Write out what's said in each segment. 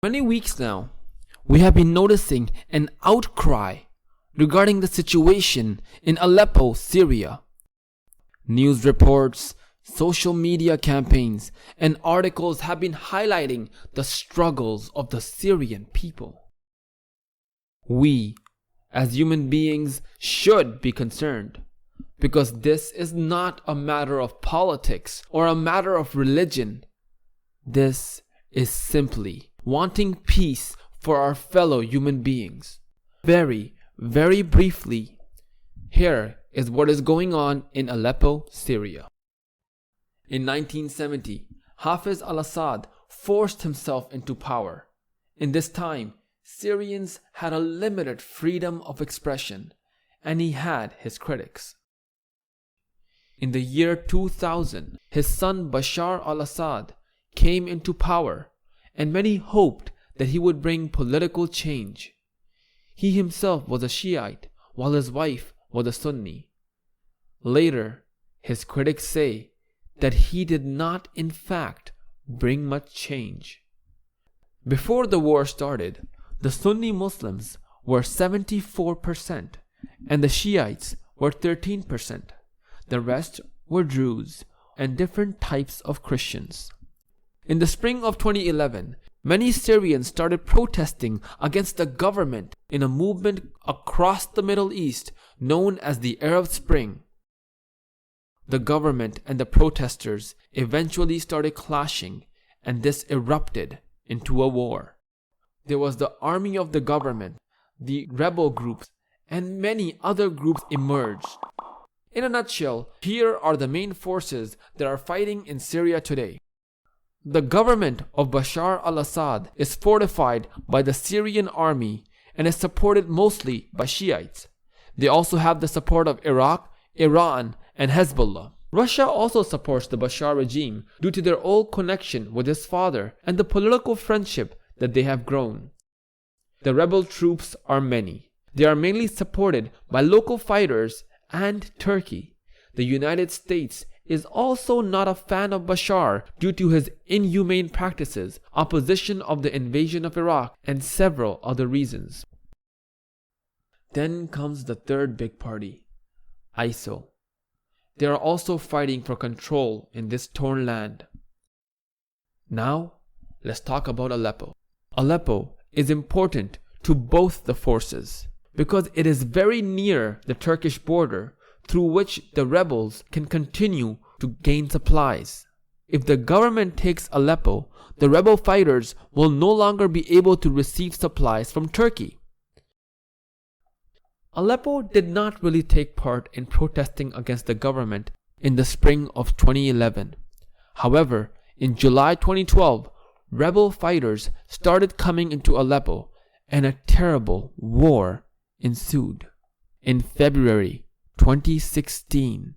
Many weeks now, we have been noticing an outcry regarding the situation in Aleppo, Syria. News reports, social media campaigns, and articles have been highlighting the struggles of the Syrian people. We, as human beings, should be concerned, because this is not a matter of politics or a matter of religion. This is simply wanting peace for our fellow human beings. Very, very briefly, here is what is going on in Aleppo, Syria. In 1970, Hafez al-Assad forced himself into power. In this time, Syrians had a limited freedom of expression, and he had his critics. In the year 2000, his son Bashar al-Assad came into power, and many hoped that he would bring political change. He himself was a Shiite, while his wife was a Sunni. Later, his critics say that he did not in fact bring much change. Before the war started, the Sunni Muslims were 74% and the Shiites were 13%. The rest were Druze and different types of Christians. In the spring of 2011, many Syrians started protesting against the government in a movement across the Middle East known as the Arab Spring. The government and the protesters eventually started clashing, and this erupted into a war. There was the army of the government, the rebel groups, and many other groups emerged. In a nutshell, here are the main forces that are fighting in Syria today. The government of Bashar al-Assad is fortified by the Syrian army and is supported mostly by Shiites. They also have the support of Iraq, Iran, and Hezbollah. Russia also supports the Bashar regime due to their old connection with his father and the political friendship that they have grown. The rebel troops are many. They are mainly supported by local fighters and Turkey. The United States is also not a fan of Bashar due to his inhumane practices, opposition of the invasion of Iraq, and several other reasons. Then comes the third big party, ISIL. They are also fighting for control in this torn land. Now, let's talk about Aleppo. Aleppo is important to both the forces because it is very near the Turkish border, through which the rebels can continue to gain supplies. If the government takes Aleppo, the rebel fighters will no longer be able to receive supplies from Turkey. Aleppo did not really take part in protesting against the government in the spring of 2011. However, in July 2012, rebel fighters started coming into Aleppo and a terrible war ensued. In February 2016,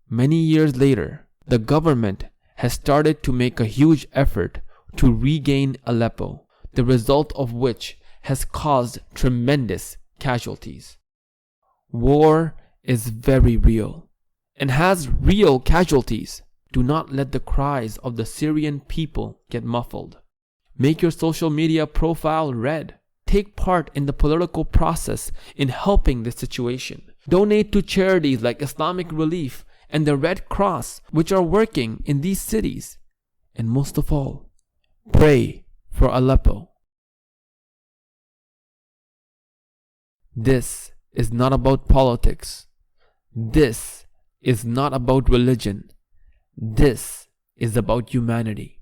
many years later, the government has started to make a huge effort to regain Aleppo, the result of which has caused tremendous casualties. War is very real and has real casualties. Do not let the cries of the Syrian people get muffled. Make your social media profile red. Take part in the political process in helping this situation. Donate to charities like Islamic Relief and the Red Cross, which are working in these cities. And most of all, pray for Aleppo. This is not about politics. This is not about religion. This is about humanity.